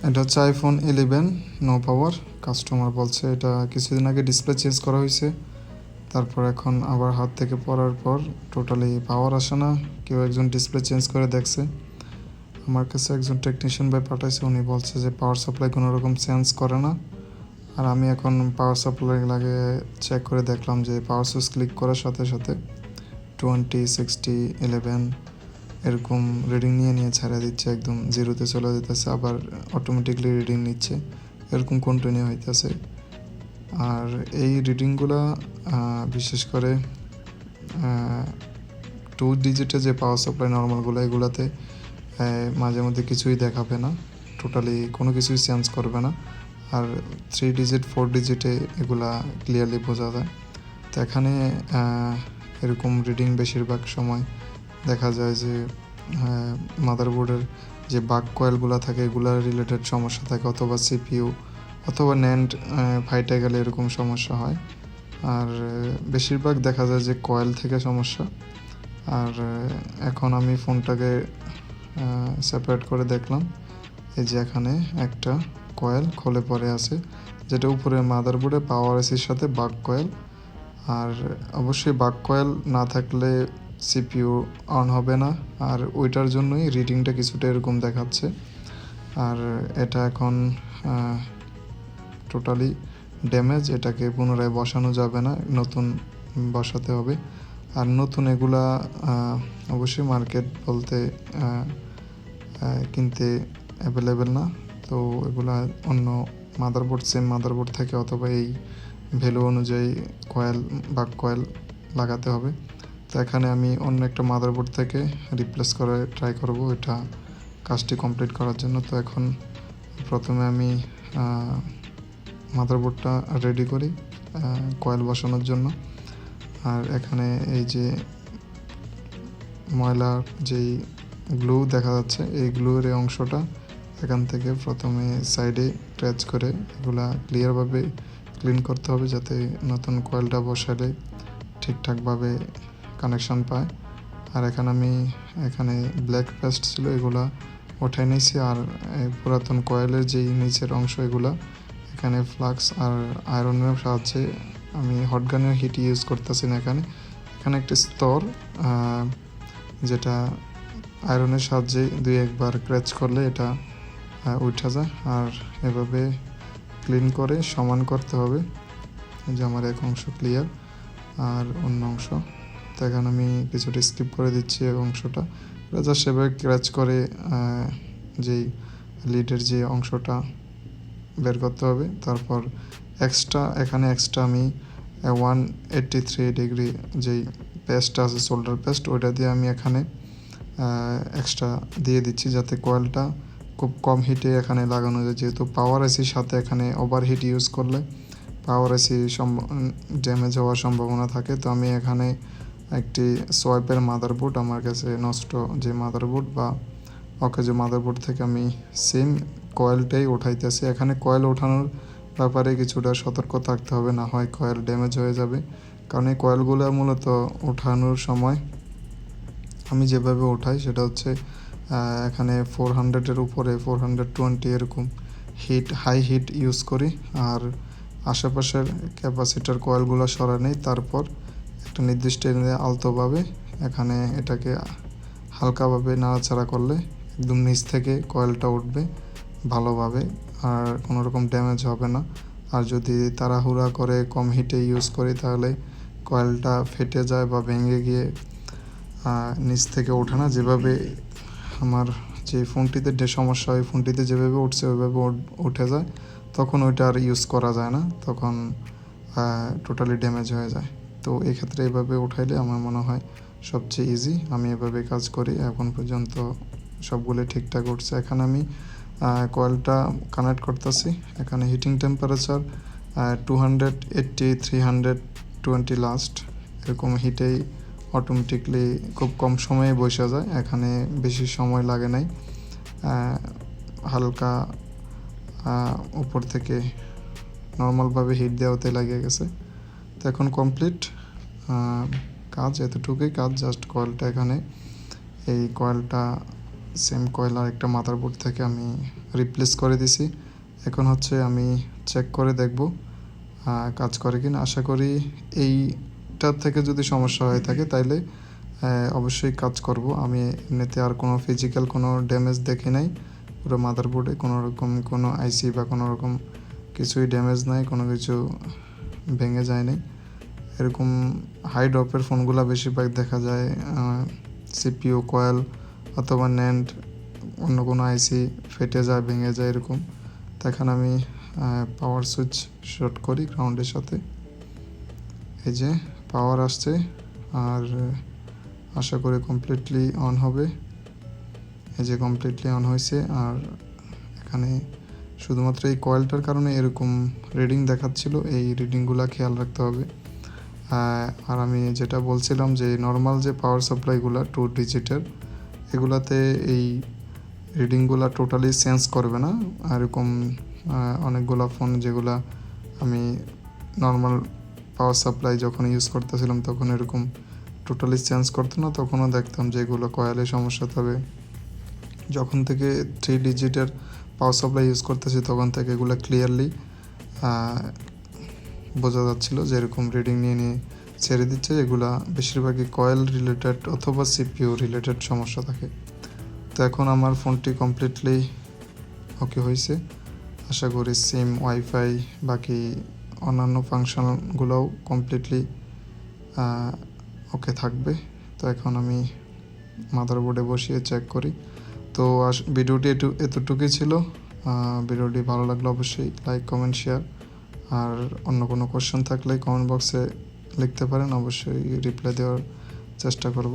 এটা হচ্ছে iPhone 11 no power. Customer বলছে এটা কিছুদিন আগে ডিসপ্লে চেঞ্জ করা হয়েছে, তারপর এখন আবার হাত থেকে পড়ার পর টোটালি পাওয়ার আসে না। কেউ একজন ডিসপ্লে চেঞ্জ করে দেখছে, আমার কাছে একজন টেকনিশিয়ান ভাই পাঠাইছে, উনি বলছে যে পাওয়ার সাপ্লাই কোনো রকম চেঞ্জ করে না। আর আমি এখন পাওয়ার সাপ্লাই লাগে চেক করে দেখলাম যে পাওয়ার সুইচ ক্লিক করার সাথে সাথে 20, 60, 11 এরকম রিডিং নিয়ে ছাড়া দিচ্ছে, একদম জিরোতে চলে যেতেছে, আবার অটোমেটিকলি রিডিং নিচ্ছে, এরকম কন্টিনিউ হইতেছে। আর এই রিডিংগুলো বিশেষ করে 2 ডিজিটে যে পাওয়ার সাপ্লাই নর্মালগুলো, এগুলাতে মাঝে মধ্যে কিছুই দেখাবে না, টোটালি কোনো কিছুই চেঞ্জ করবে না। আর 3 ডিজিট 4 ডিজিটে এগুলা ক্লিয়ারলি বোঝা যায়। তো এখানে এরকম রিডিং বেশিরভাগ সময় দেখা যায় যে মাদারবোর্ডের যে বাক কয়েলগুলো থাকে এগুলার রিলেটেড সমস্যা থাকে, অথবা সিপিইউ অথবা ন্যান্ড ফাইটে গেলে এরকম সমস্যা হয়। আর বেশিরভাগ দেখা যায় যে কয়েল থেকে সমস্যা। আর এখন আমি ফোনটাকে সেপারেট করে দেখলাম, এই যে এখানে একটা কয়েল খোলে পড়ে আছে, যেটা উপরে মাদারবোর্ডে পাওয়ার এসির সাথে বাক কয়েল। আর অবশ্যই বাক কয়েল না থাকলে সিপিইউ অন হবে না, আর ওইটার জন্যই রিডিংটা কিছুটা এরকম দেখাচ্ছে। আর এটা এখন টোটালি ড্যামেজ, এটাকে পুনরায় বসানো যাবে না, নতুন বসাতে হবে। আর নতুন এগুলা অবশ্যই মার্কেট বলতে কিনতে অ্যাভেলেবেল না, তো এগুলা অন্য মাদারবোর্ড, সেম মাদারবোর্ড থেকে অথবা এই ভ্যালু অনুযায়ী কয়েল বা কয়েল লাগাতে হবে। তো এখানে আমি অন্য একটা মাদারবোর্ড থেকে রিপ্লেস করে ট্রাই করব এটা কাজটি কমপ্লিট করার জন্য। তো এখন প্রথমে আমি মাদারবোর্ডটা রেডি করি কয়েল বসানোর জন্য। আর এখানে এই যে ময়লার যেই গ্লু দেখা যাচ্ছে, এই গ্লুর এই অংশটা এখান থেকে প্রথমে সাইডে ট্যাচ করে এগুলা ক্লিয়ারভাবে ক্লিন করতে হবে, যাতে নতুন কয়েলটা বসালে ঠিকঠাকভাবে কানেকশান পায়। আর এখানে ব্ল্যাক পেস্ট ছিল, এগুলা উঠাই নিয়েছি। আর পুরাতন কয়েলের যেই নিচের অংশ, এগুলা এখানে ফ্লাক্স আর আয়রনের সাহায্যে, আমি হটগানের হিট ইউজ করতেছি না এখানে একটি স্তর যেটা আয়রনের সাহায্যে 2-1 বার ক্র্যাচ করলে এটা উঠা যায়। আর এভাবে ক্লিন করে সমান করতে হবে, যে আমার এক অংশ ক্লিয়ার আর অন্য অংশ। তো এখন আমি কিছুটা স্কিপ করে দিচ্ছি এই অংশটা, জাস্ট সেভাবে ক্র্যাচ করে যেই লিডের যে অংশটা বের করতে হবে। তারপর এখানে এক্সট্রা আমি 183 ডিগ্রি যেই পেস্টটা আছে, সোল্ডার পেস্ট, ওইটা দিয়ে আমি এখানে এক্সট্রা দিয়ে দিচ্ছি, যাতে কয়েলটা খুব কম হিটে এখানে লাগানো যায়। যেহেতু পাওয়ার এসির সাথে এখানে ওভার হিট ইউজ করলে পাওয়ার এসি ড্যামেজ হওয়ার সম্ভাবনা থাকে। তো আমি এখানে একটি সোয়াইপের মাদারবোর্ড, আমার কাছে নষ্ট যে মাদারবোর্ড বা অকেজো মাদারবোর্ড থেকে আমি সেম কয়েলটাই উঠাইতেছি। এখানে কয়েল ওঠানোর ব্যাপারে কিছুটা সতর্ক থাকতে হবে, না হয় কয়েল ড্যামেজ হয়ে যাবে। কারণ এই কয়েলগুলো মূলত ওঠানোর সময় আমি যেভাবে ওঠাই সেটা হচ্ছে এখানে 400-এর উপরে 420 এরকম হাই হিট ইউজ করি। আর আশেপাশের ক্যাপাসিটার কয়েলগুলো সরা নেই, তারপর একটা নির্দিষ্ট আলতোভাবে এখানে এটাকে হালকাভাবে নাড়াচাড়া করলে একদম নিচ থেকে কয়েলটা উঠবে ভালোভাবে, আর কোনো রকম ড্যামেজ হবে না। আর যদি তাড়াহুড়া করে কম হিটে ইউজ করি তাহলে কয়েলটা ফেটে যায় বা ভেঙে গিয়ে নিচ থেকে ওঠে না। যেভাবে আমার যে ফোনটিতে যে সমস্যা হয়, ফোনটিতে যেভাবে উঠছে ওইভাবে উঠে যায়, তখন ওইটা আর ইউজ করা যায় না, তখন টোটালি ড্যামেজ হয়ে যায়। তো এক্ষেত্রে এভাবে উঠাইলে আমার মনে হয় সবচেয়ে ইজি। আমি এভাবে কাজ করি, এখন পর্যন্ত সবগুলো ঠিকঠাক উঠছে। এখানে আমি কয়েলটা কানেক্ট করতেছি। এখানে হিটিং টেম্পারেচার 280, 320 লাস্ট, এরকম হিটেই অটোমেটিকলি খুব কম সময়ে বসে যায়, এখানে বেশি সময় লাগে নাই। হালকা উপর থেকে নর্মালভাবে হিট দেওয়াতে লাগিয়ে গেছে। তো এখন কমপ্লিট কাজ, এতটুকুই কাজ। জাস্ট কয়েলটা এখানে এই কয়েলটা সেম কয়েল আর একটা মাদারবোর্ড থেকে আমি রিপ্লেস করে দিছি। এখন হচ্ছে আমি চেক করে দেখব কাজ করে কিনা। আশা করি এইটার থেকে যদি সমস্যা হয়ে থাকে তাইলে অবশ্যই কাজ করব। আমি এমনিতে আর কোনো ফিজিক্যাল কোনো ড্যামেজ দেখি নাই। পুরো মাদারবোর্ডে কোনো রকম কোনো আইসি বা কোনো রকম কিছুই ড্যামেজ নাই, কোনো কিছু ভেঙে যায় নাই। এরকম হাই ড্রপের ফোনগুলো বেশিরভাগ দেখা যায় সিপিইউ কয়েল অথবা ন্যান্ড অন্য কোনো আইসি ফেটে যায়, ভেঙে যায় এরকম। তো এখন আমি পাওয়ার সুইচ শর্ট করি গ্রাউন্ডের সাথে। এই যে পাওয়ার আসছে, আর আশা করি কমপ্লিটলি অন হবে। এই যে কমপ্লিটলি অন হয়েছে। আর এখানে শুধুমাত্র এই কয়েলটার কারণে এরকম রিডিং দেখাচ্ছিল, এই রিডিংগুলো খেয়াল রাখতে হবে। আর আমি যেটা বলছিলাম যে নর্মাল যে পাওয়ার সাপ্লাইগুলো 2 ডিজিটের, এগুলাতে এই রিডিংগুলো টোটালি সেন্স করবে না। এরকম অনেকগুলো ফোন যেগুলা আমি নর্মাল পাওয়ার সাপ্লাই যখন ইউজ করতেছিলাম তখন এরকম টোটালি চেঞ্জ করতো না, তখনও দেখতাম যে এগুলো কয়েলে সমস্যা। তবে যখন থেকে 3 ডিজিটের পাওয়ার সাপ্লাই ইউজ করতেছি তখন থেকে এগুলো ক্লিয়ারলি বোঝা যাচ্ছিলো যে এরকম রিডিং নিয়ে নিয়ে ছেড়ে দিচ্ছে। এগুলা বেশিরভাগই কয়েল রিলেটেড অথবা সিপিইউ রিলেটেড সমস্যা থাকে। তো এখন আমার ফোনটি কমপ্লিটলি ওকে হয়েছে। আশা করি সিম, ওয়াইফাই, বাকি অন্যান্য ফাংশনগুলোও কমপ্লিটলি ওকে থাকবে। তো এখন আমি মাদারবোর্ডে বসিয়ে চেক করি। তো ভিডিওটি এতটুকুই ছিল। ভিডিওটি ভালো লাগলে অবশ্যই লাইক, কমেন্ট, শেয়ার। আর অন্য কোনো কোশ্চেন থাকলে কমেন্ট বক্সে লিখতে পারেন, অবশ্যই রিপ্লাই দেওয়ার চেষ্টা করব।